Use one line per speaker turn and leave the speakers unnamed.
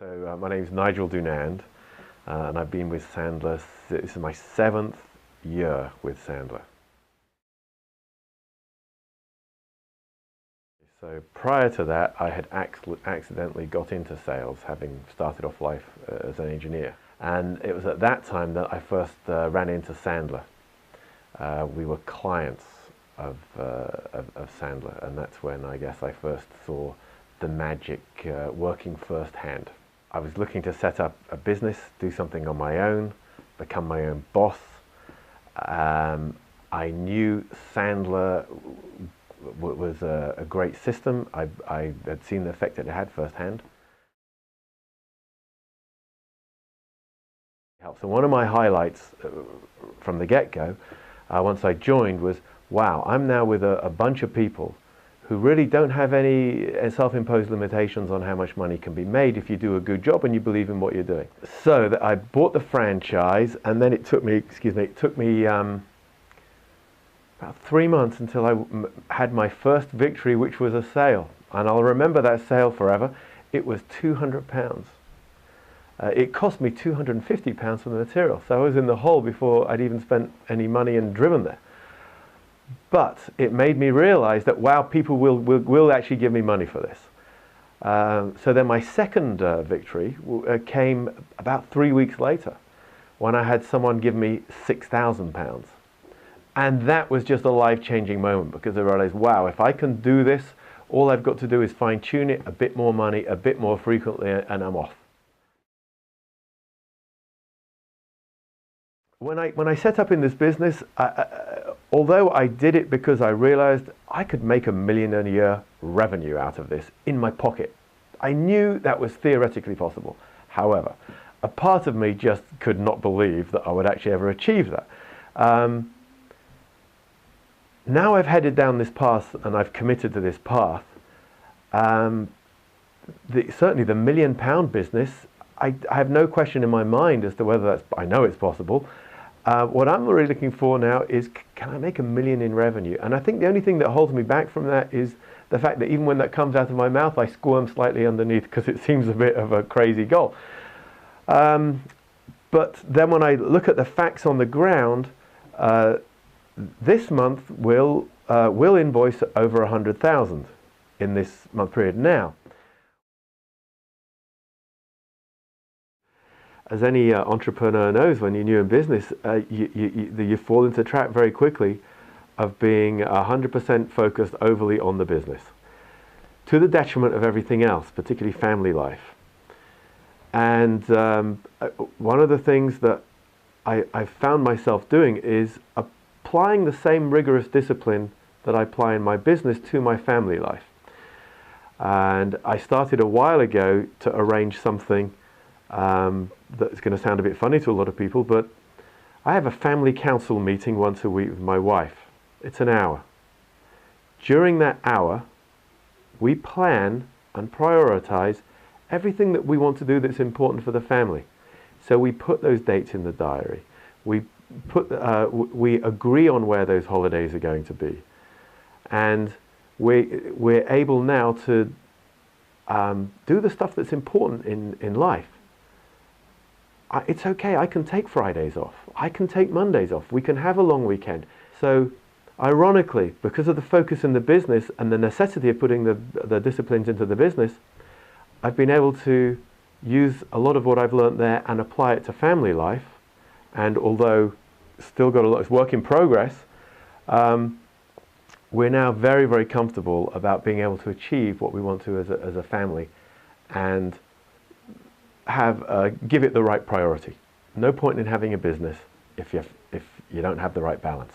So my name's Nigel and I've been with Sandler. This is my 7th year with Sandler. So prior to that, I had accidentally got into sales, having started off life as an engineer. And it was at that time that I first ran into Sandler. We were clients of Sandler, and that's when I guess I first saw the magic working firsthand. I was looking to set up a business, do something on my own, become my own boss. I knew Sandler was a great system. I had seen the effect that it had firsthand. So one of my highlights from the get-go, once I joined, was, wow, I'm now with a bunch of people who really don't have any self-imposed limitations on how much money can be made if you do a good job and you believe in what you're doing. So that I bought the franchise, and then it took me, about 3 months until I had my first victory, which was a sale. And I'll remember that sale forever. It was £200. It cost me £250 for the material, so I was in the hole before I'd even spent any money and driven there. But it made me realize that, wow, people will actually give me money for this. So then my second victory came about 3 weeks later, when I had someone give me £6,000. And that was just a life-changing moment, because I realized, wow, if I can do this, all I've got to do is fine-tune it, a bit more money, a bit more frequently, and I'm off. When I set up in this business, although I did it because I realized I could make $1 million a year revenue out of this in my pocket, I knew that was theoretically possible. However, a part of me just could not believe that I would actually ever achieve that. Now I've headed down this path and I've committed to this path. Certainly the £1 million business, I have no question in my mind as to whether that's, I know it's possible. What I'm really looking for now is, can I make $1 million in revenue? And I think the only thing that holds me back from that is the fact that even when that comes out of my mouth, I squirm slightly underneath because it seems a bit of a crazy goal. But then when I look at the facts on the ground, this month we'll invoice over 100,000 in this month period. Now, as any entrepreneur knows, when you're new in business, you fall into the trap very quickly of being 100% focused overly on the business, to the detriment of everything else, particularly family life. And one of the things that I've found myself doing is applying the same rigorous discipline that I apply in my business to my family life. And I started a while ago to arrange something that's going to sound a bit funny to a lot of people, but I have a family council meeting once a week with my wife. It's an hour. During that hour, we plan and prioritize everything that we want to do that's important for the family. So we put those dates in the diary. We agree on where those holidays are going to be. And we're able now to do the stuff that's important in life. It's okay, I can take Fridays off. I can take Mondays off. We can have a long weekend. So ironically, because of the focus in the business and the necessity of putting the disciplines into the business, I've been able to use a lot of what I've learned there and apply it to family life. And although still got a lot of work in progress, we're now very, very comfortable about being able to achieve what we want to as a family, and give it the right priority. No point in having a business if you don't have the right balance.